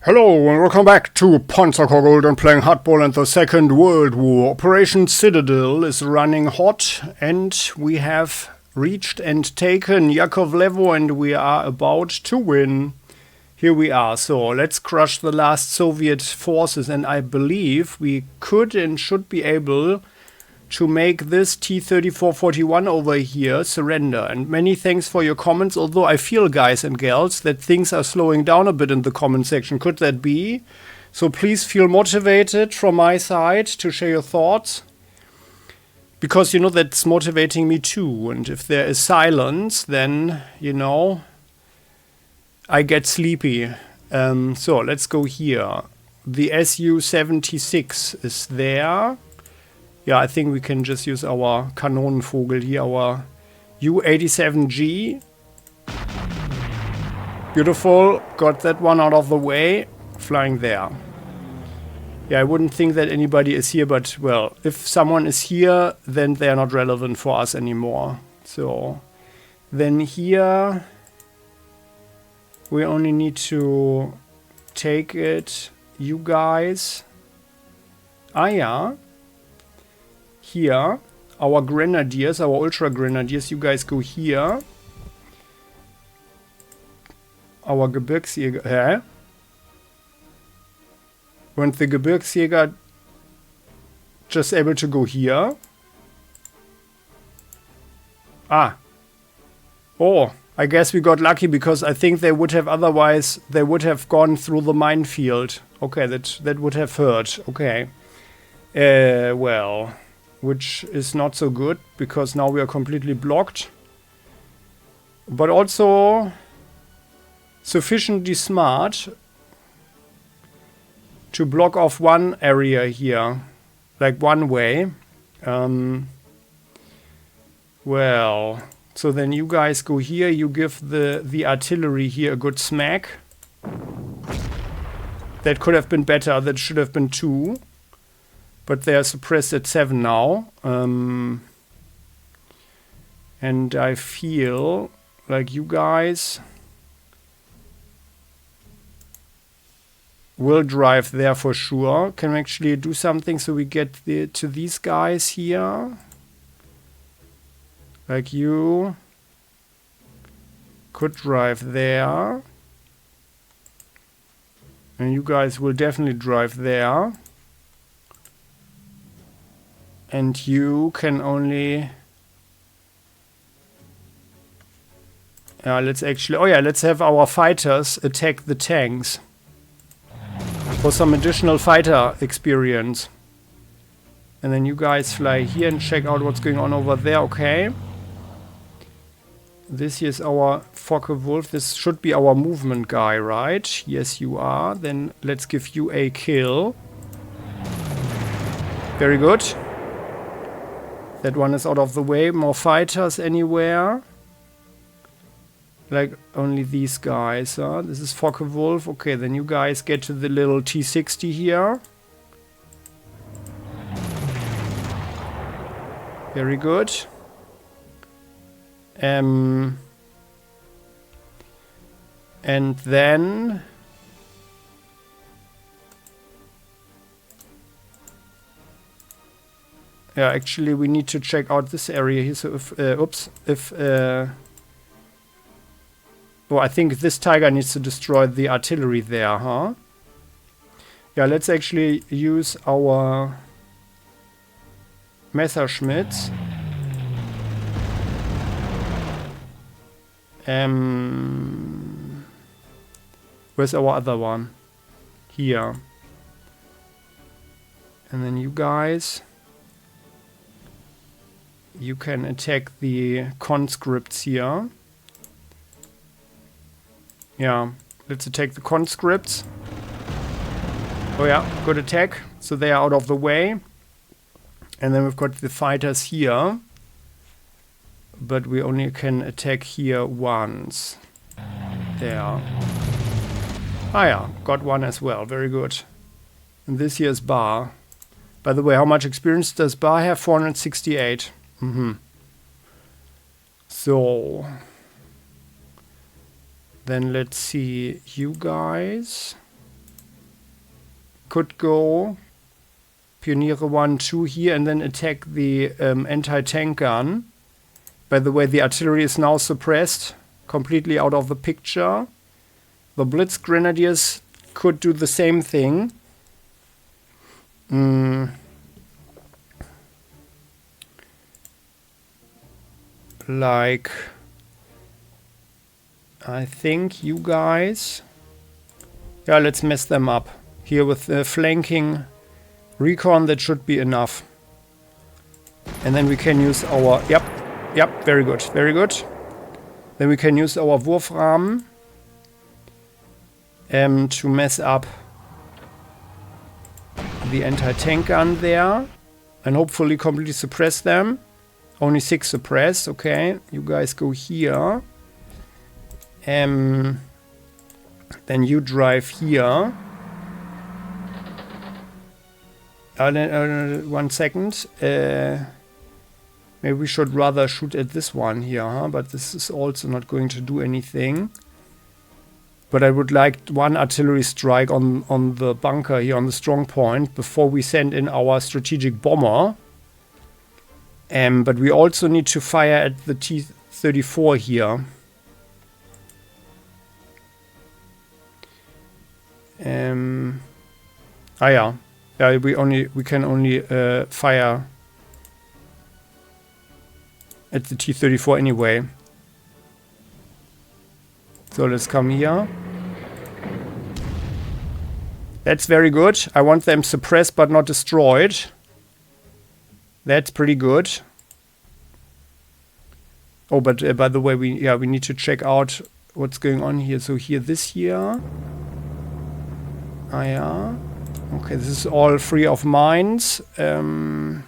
Hello and welcome back to Panzer Corps Gold and playing hardball and the Second World War. Operation Citadel is running hot and we have reached and taken Yakovlevo and we are about to win. Here we are, so let's crush the last Soviet forces, and I believe we could and should be able to make this T-3441 over here surrender. And many thanks for your comments, although I feel, guys and gals, that things are slowing down a bit in the comment section. Could that be? So please feel motivated from my side to share your thoughts, because you know that's motivating me too. And if there is silence, then you know I get sleepy. So let's go here. The Su-76 is there. Yeah, I think we can just use our Kanonenvogel here, our U-87G. Beautiful, got that one out of the way, flying there. Yeah, I wouldn't think that anybody is here, but well, if someone is here, then they're not relevant for us anymore. So, then here, we only need to take it, you guys. Ah, yeah. Here, our grenadiers, our ultra grenadiers, you guys go here. Our Gebirgsjäger, hä? And the Gebirgsjäger just able to go here. Ah. Oh, I guess we got lucky, because I think they would have otherwise, they would have gone through the minefield. Okay, that would have hurt. Okay. Well, which is not so good, because now we are completely blocked. But also sufficiently smart to block off one area here, like one way. Well, so then you guys go here, you give the artillery here a good smack. That could have been better, that should have been 2. But they are suppressed at 7 now. And I feel like you guys will drive there for sure. Can we actually do something so we get to these guys here? Like you could drive there. And you guys will definitely drive there. And you can only... let's actually... Oh yeah, let's have our fighters attack the tanks. For some additional fighter experience. And then you guys fly here and check out what's going on over there, okay? This here is our Focke-Wulf. This should be our movement guy, right? Yes, you are. Then let's give you a kill. Very good. That one is out of the way. More fighters anywhere? Like only these guys, huh? This is Focke-Wulf. Okay, then you guys get to the little T-60 here. Very good. And then... Yeah, actually we need to check out this area here, so if, well, I think this Tiger needs to destroy the artillery there, huh? Yeah, let's actually use our Messerschmitts. Where's our other one? Here. And then you guys... You can attack the conscripts here. Yeah, let's attack the conscripts. Oh yeah, good attack. So they are out of the way. And then we've got the fighters here. But we only can attack here once. There. Ah yeah, got one as well. Very good. And this here is Bar. By the way, how much experience does Bar have? 468. So then let's see you guys. could go Pioniere 1, 2 here and then attack the anti-tank gun. By the way, the artillery is now suppressed, completely out of the picture. The Blitz Grenadiers could do the same thing. Like, I think you guys... Yeah, let's mess them up. Here with the flanking recon, that should be enough. And then we can use our... Yep, very good, very good. Then we can use our Wurfrahmen to mess up the anti-tank gun there. And hopefully completely suppress them. Only 6 suppressed, okay. You guys go here. Then you drive here. 1 second. Maybe we should rather shoot at this one here, huh? But this is also not going to do anything. But I would like 1 artillery strike on the bunker here, on the strong point, before we send in our strategic bomber. But we also need to fire at the T-34 here. Yeah, we can only fire at the T-34 anyway. So let's come here. That's very good. I want them suppressed but not destroyed. That's pretty good. Oh, but by the way, we need to check out what's going on here. So here, this here. Ah, yeah. Okay, this is all free of mines. Then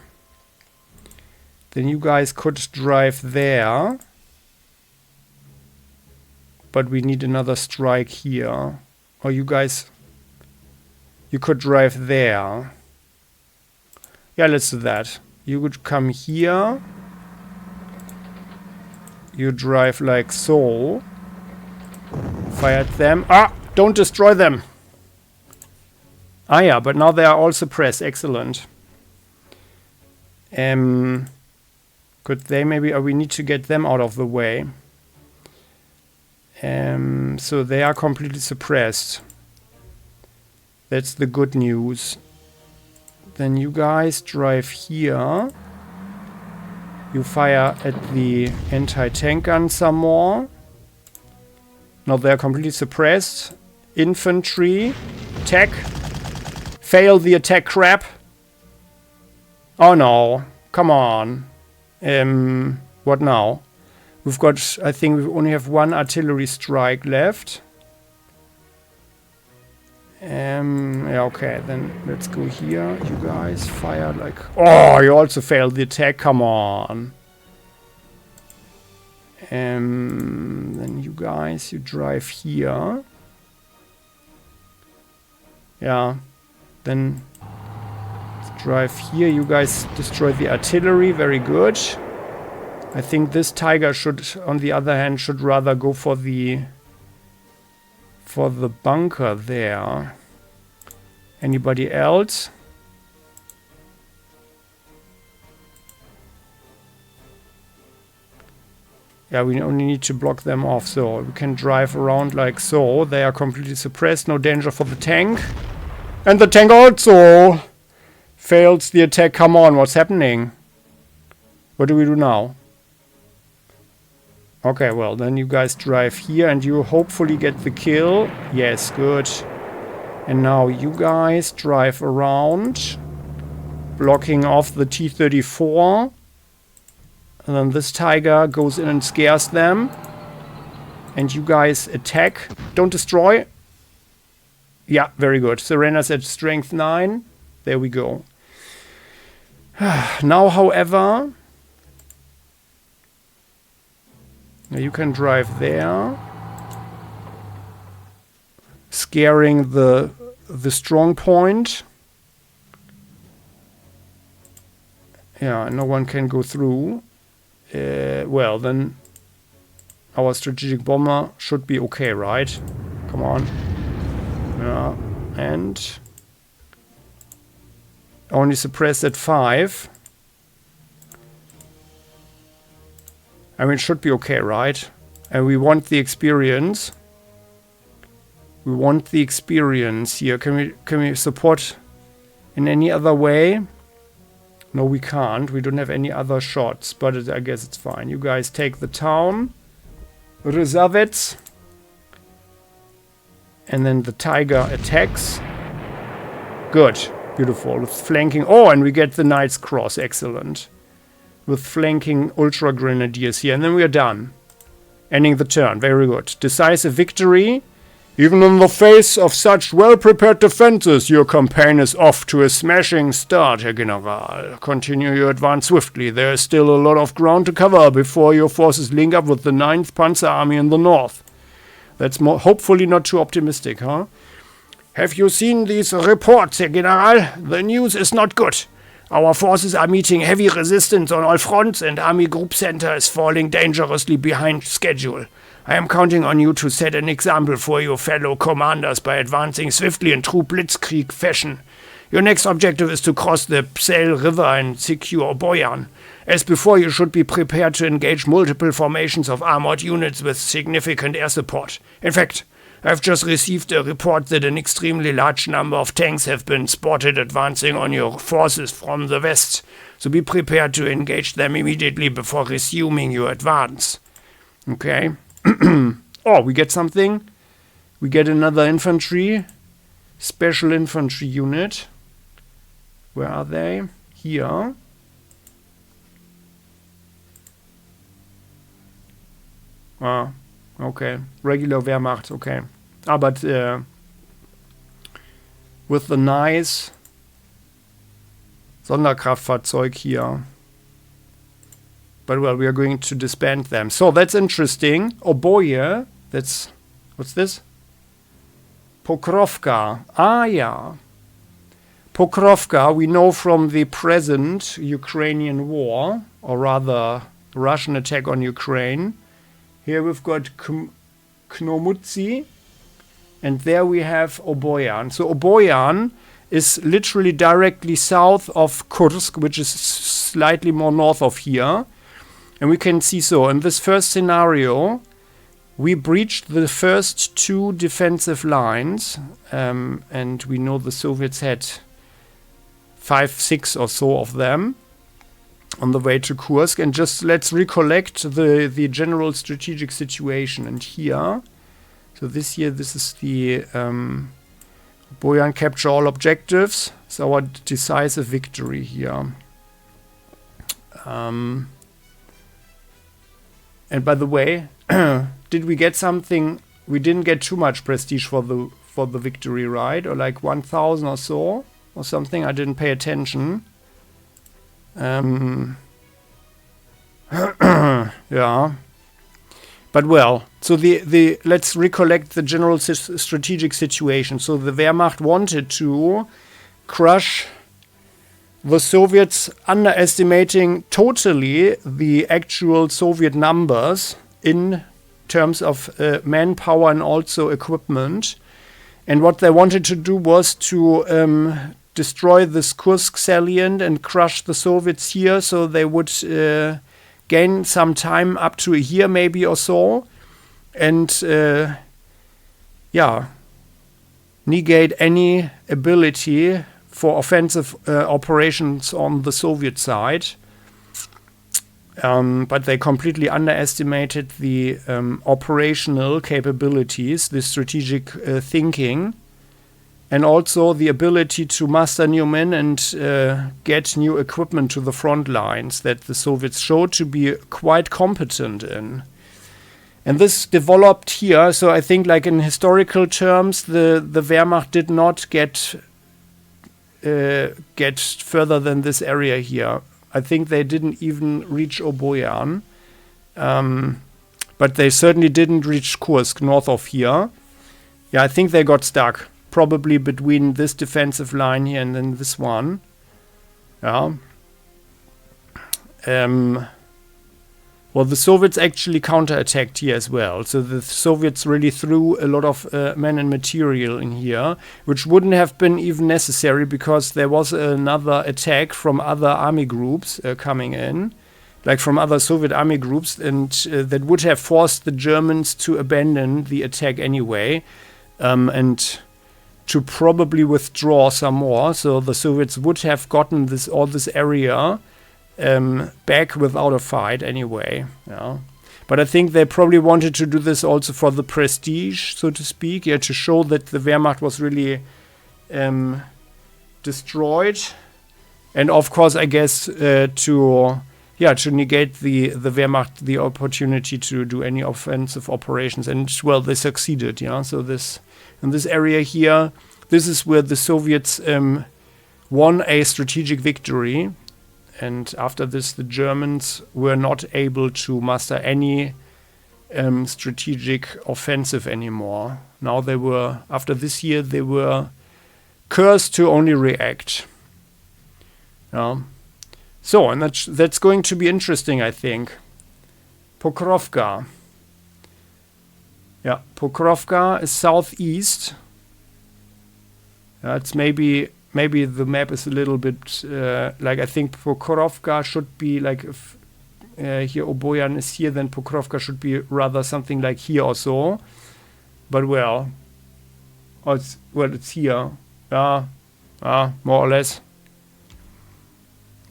you guys could drive there. But we need another strike here. Or you guys... You could drive there. Yeah, let's do that. You would come here. You drive like so. Fire at them. Ah! Don't destroy them! Ah, yeah, but now they are all suppressed. Excellent. Could they maybe... we need to get them out of the way. So they are completely suppressed. That's the good news. Then you guys drive here. You fire at the anti-tank gun some more. Now they're completely suppressed. Infantry. Attack. Fail the attack crap. Oh no. Come on. What now? We've got, I think we only have 1 artillery strike left. Yeah, okay, then let's go here. You guys fire like... Oh, you also failed the attack, come on. Then you guys, you drive here. Yeah, then drive here. You guys destroy the artillery, very good. I think this Tiger should, on the other hand, should rather go for the bunker there. Anybody else? Yeah, we only need to block them off, so we can drive around like so. They are completely suppressed, no danger for the tank. And the tank also fails the attack. Come on, what's happening? What do we do now? Okay, well, then you guys drive here and you hopefully get the kill. Yes, good. And now you guys drive around, blocking off the T-34. And then this Tiger goes in and scares them. And you guys attack. Don't destroy. Yeah, very good. Surrenders at strength 9. There we go. Now, however... You can drive there, scaring the strong point. Yeah, no one can go through. Well, then our strategic bomber should be okay, right? Come on. Yeah, and Only suppressed at 5. I mean, it should be okay, right? And we want the experience. We want the experience here. Can we support in any other way? No, we can't. We don't have any other shots, but I guess it's fine. You guys take the town. Rezavets. And then the tiger attacks. Good. Beautiful. With flanking. Oh, and we get the Knight's Cross. Excellent. With flanking Ultra Grenadiers here. And then we are done. Ending the turn. Very good. Decisive victory. Even in the face of such well-prepared defenses, your campaign is off to a smashing start, Herr General. Continue your advance swiftly. There is still a lot of ground to cover before your forces link up with the 9th Panzer Army in the north. That's hopefully not too optimistic, huh? Have you seen these reports, Herr General? The news is not good. Our forces are meeting heavy resistance on all fronts, and Army Group Center is falling dangerously behind schedule. I am counting on you to set an example for your fellow commanders by advancing swiftly in true blitzkrieg fashion. Your next objective is to cross the Psel River and secure Boyan. As before, you should be prepared to engage multiple formations of armored units with significant air support. In fact, I've just received a report that an extremely large number of tanks have been spotted advancing on your forces from the west, so be prepared to engage them immediately before resuming your advance. Okay. Oh, we get something. We get another infantry. Special infantry unit. Where are they? Here. Ah, okay. Regular Wehrmacht, okay. Ah, but with the nice Sonderkraftfahrzeug here. But well, we are going to disband them. So that's interesting. Oboje. That's... What's this? Pokrovka. Ah, yeah. Pokrovka, we know from the present Ukrainian war, or rather Russian attack on Ukraine. Here we've got Knomutsi, and there we have Oboyan. So Oboyan is literally directly south of Kursk, which is slightly more north of here. And we can see, so in this first scenario, we breached the first 2 defensive lines, and we know the Soviets had 5, 6 or so of them on the way to Kursk. And just let's recollect the general strategic situation. And here, so this is the Boyan capture all objectives. It's our decisive victory here. And by the way, did we get something? We didn't get too much prestige for the victory, right? Or like 1,000 or so, or something. I didn't pay attention. Yeah. But well, so the let's recollect the general strategic situation. So the Wehrmacht wanted to crush the Soviets, underestimating totally the actual Soviet numbers in terms of manpower and also equipment. And what they wanted to do was to destroy this Kursk salient and crush the Soviets here, so they would gain some time, up to a year maybe or so, and negate any ability for offensive operations on the Soviet side. But they completely underestimated the operational capabilities, the strategic thinking, and also the ability to muster new men and get new equipment to the front lines that the Soviets showed to be quite competent in. And this developed here, so I think like in historical terms, the Wehrmacht did not get further than this area here. I think they didn't even reach Oboyan. But they certainly didn't reach Kursk north of here. Yeah, I think they got stuck. Probably between this defensive line here and then this one. Yeah. Well, the Soviets actually counterattacked here as well. So the Soviets really threw a lot of men and material in here, which wouldn't have been even necessary because there was another attack from other army groups coming in, like from other Soviet army groups, and that would have forced the Germans to abandon the attack anyway, and to probably withdraw some more. So the Soviets would have gotten all this area back without a fight anyway. Yeah. But I think they probably wanted to do this also for the prestige, so to speak, yeah, to show that the Wehrmacht was really destroyed. And of course, I guess to negate the Wehrmacht the opportunity to do any offensive operations. And well, they succeeded. Yeah. So in this area here, this is where the Soviets won a strategic victory. And after this, the Germans were not able to muster any strategic offensive anymore. Now after this year, they were cursed to only react. So, and that's going to be interesting, I think. Pokrovka. Yeah, Pokrovka is southeast. It's maybe the map is a little bit I think Pokrovka should be like if here Oboyan is here, then Pokrovka should be rather something like here or so. But it's here. Yeah, more or less.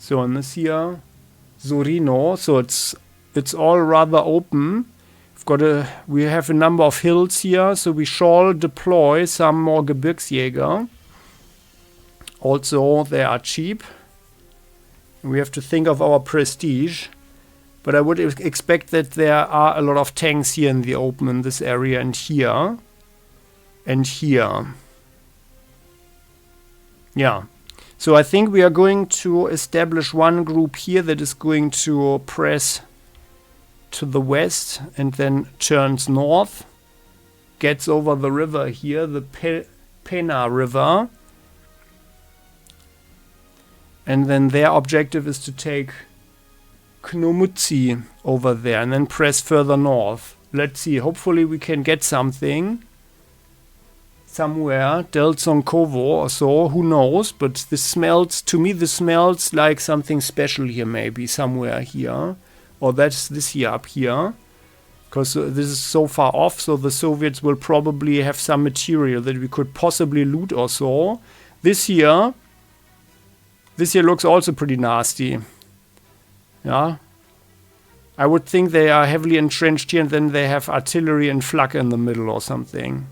So and this here, Zorino. So it's all rather open. We have a number of hills here, so we shall deploy some more Gebirgsjäger. Also, they are cheap. We have to think of our prestige. But I would expect that there are a lot of tanks here in the open in this area and here. And here. Yeah. So I think we are going to establish one group here that is going to press to the west and then turns north. Gets over the river here, the Pena River. And then their objective is to take Knomutsi over there and then press further north. Let's see. Hopefully we can get something somewhere. Deltsonkovo or so. Who knows? But to me this smells like something special here maybe. Somewhere here. Or that's this here up here. Because this is so far off. So the Soviets will probably have some material that we could possibly loot or so. This here looks also pretty nasty. Yeah. I would think they are heavily entrenched here and then they have artillery and flak in the middle or something.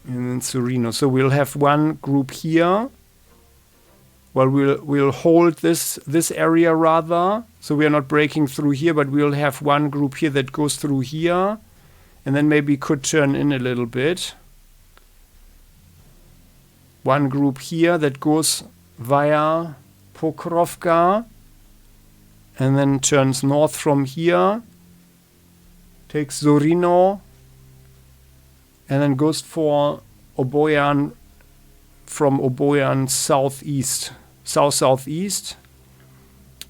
And then Serino. So we'll have one group here. Well, we'll hold this area rather. So we are not breaking through here, but we'll have one group here that goes through here. And then maybe could turn in a little bit. One group here that goes via Pokrovka and then turns north from here, takes Zorino and then goes for Oboyan from Oboyan south-southeast.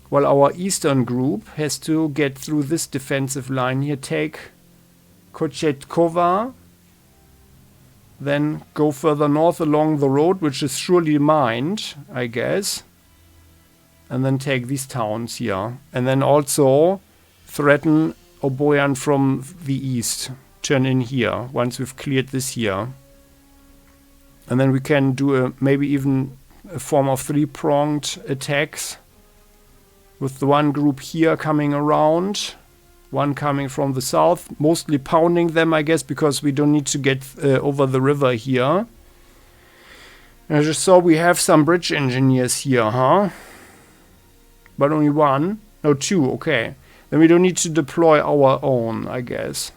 While our eastern group has to get through this defensive line here, take Kochetkova, then go further north along the road, which is surely mined, I guess. And then take these towns here. And then also threaten Oboyan from the east. Turn in here, once we've cleared this here. And then we can do maybe even a form of three-pronged attacks. With the one group here coming around. One coming from the south, mostly pounding them, I guess, because we don't need to get over the river here. And I just saw we have some bridge engineers here, huh? But only one? No, two, okay. Then we don't need to deploy our own, I guess.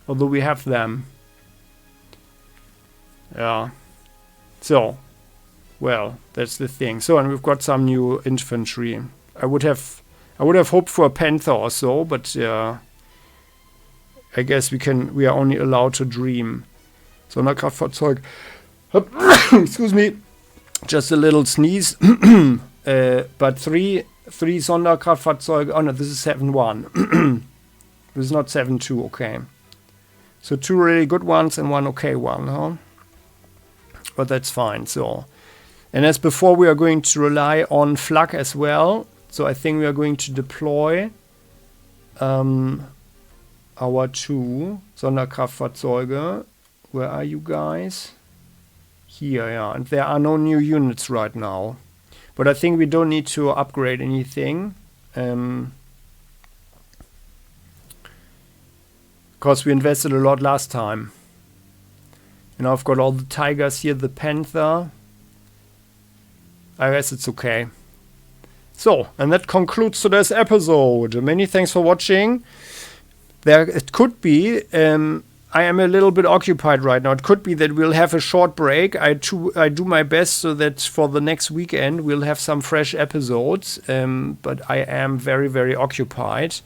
Although we have them. Yeah. So, well, that's the thing. So, and we've got some new infantry. I would have hoped for a Panther or so, but I guess we are only allowed to dream. Sonderkraftfahrzeug. Excuse me. Just a little sneeze. But 3 3 Sonderkraftfahrzeuge. Oh no, this is 7-1. This is not 7-2, okay. So 2 really good ones and 1 okay one, huh? But that's fine, so. And as before, we are going to rely on Flak as well. So I think we are going to deploy our 2 Sonderkraftfahrzeuge. Where are you guys? Here, yeah. And there are no new units right now. But I think we don't need to upgrade anything. Because we invested a lot last time. You know, I've got all the Tigers here, the Panther. I guess it's okay. So, and that concludes today's episode. Many thanks for watching. It could be, I am a little bit occupied right now. It could be that we'll have a short break. I do my best so that for the next weekend we'll have some fresh episodes. But I am very, very occupied.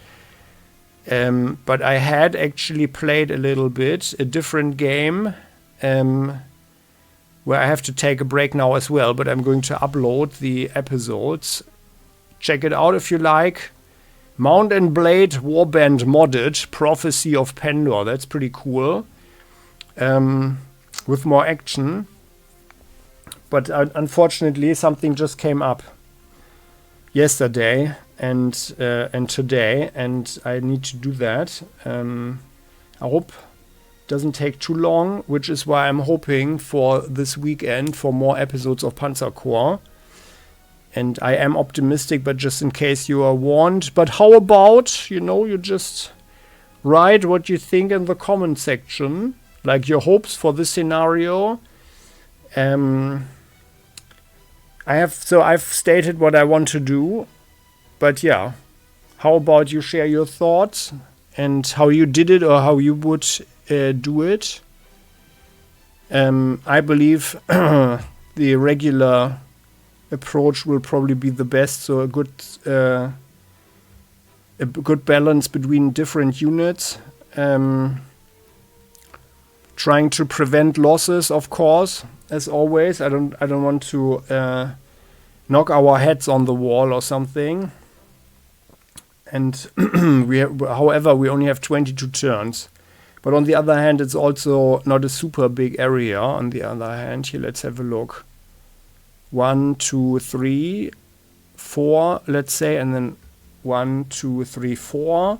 But I had actually played a little bit, a different game, where I have to take a break now as well. But I'm going to upload the episodes. Check it out if you like. Mount and Blade Warband modded Prophecy of Pandor. That's pretty cool. With more action. But unfortunately, something just came up yesterday and today, and I need to do that. I hope it doesn't take too long, which is why I'm hoping for this weekend for more episodes of Panzer Corps. And I am optimistic, but just in case you are warned. But how about, you just write what you think in the comment section, like your hopes for this scenario. I've stated what I want to do, but yeah, how about you share your thoughts and how you did it or how you would do it? I believe the regular approach will probably be the best, so a good balance between different units, trying to prevent losses, of course, as always. I don't want to knock our heads on the wall or something. And however, we only have 22 turns. But on the other hand, it's also not a super big area. On the other hand, here, let's have a look. 1, 2, 3, 4, let's say, and then 1, 2, 3, 4,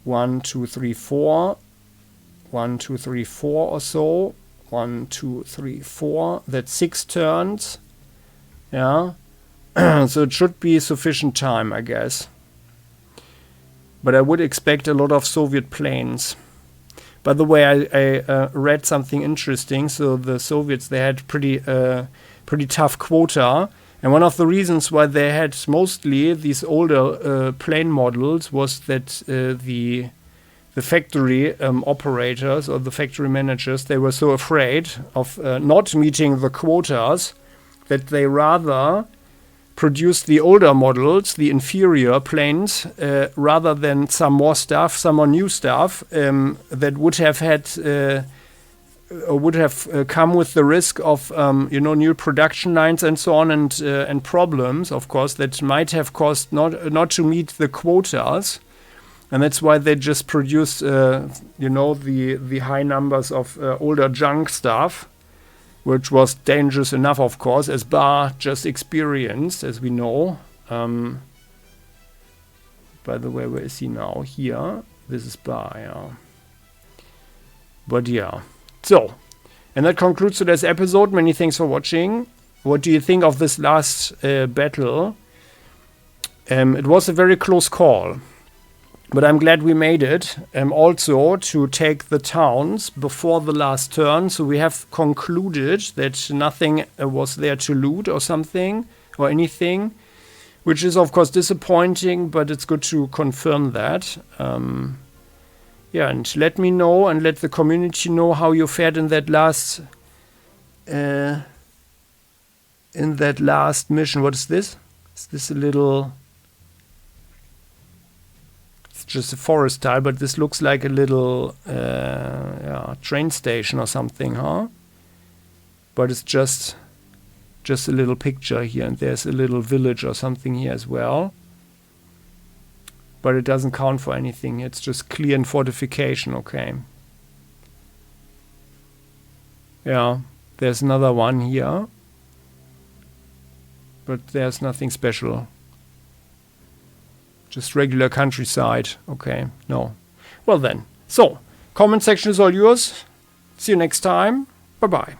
1, 2, 3, 4, 1, 2, 3, 4 or so, 1, 2, 3, 4. That's 6 turns. Yeah. So it should be sufficient time, I guess. But I would expect a lot of Soviet planes. By the way, I read something interesting. So the Soviets, they had pretty tough quota, and one of the reasons why they had mostly these older plane models was that the factory operators or the factory managers, they were so afraid of not meeting the quotas that they rather produced the older models, the inferior planes, rather than some more new stuff that would have had come with the risk of new production lines and so on, and problems, of course, that might have caused not to meet the quotas, and that's why they just produced the high numbers of older junk stuff, which was dangerous enough, of course, as Bar just experienced, as we know. By the way, where is he now? Here. This is Bar, yeah. But yeah. So, and that concludes today's episode. Many thanks for watching. What do you think of this last battle? It was a very close call, but I'm glad we made it. Also to take the towns before the last turn, so we have concluded that nothing was there to loot or something or anything, which is of course disappointing, but it's good to confirm that. Yeah, and let me know and let the community know how you fared in that last mission. What is this? Is this a little? It's just a forest tile, but this looks like a little train station or something, huh? But it's just just a little picture here, and there's a little village or something here as well. But it doesn't count for anything. It's just clear and fortification, okay. Yeah, there's another one here. But there's nothing special. Just regular countryside. Okay, no. Well then. So, comment section is all yours. See you next time. Bye-bye.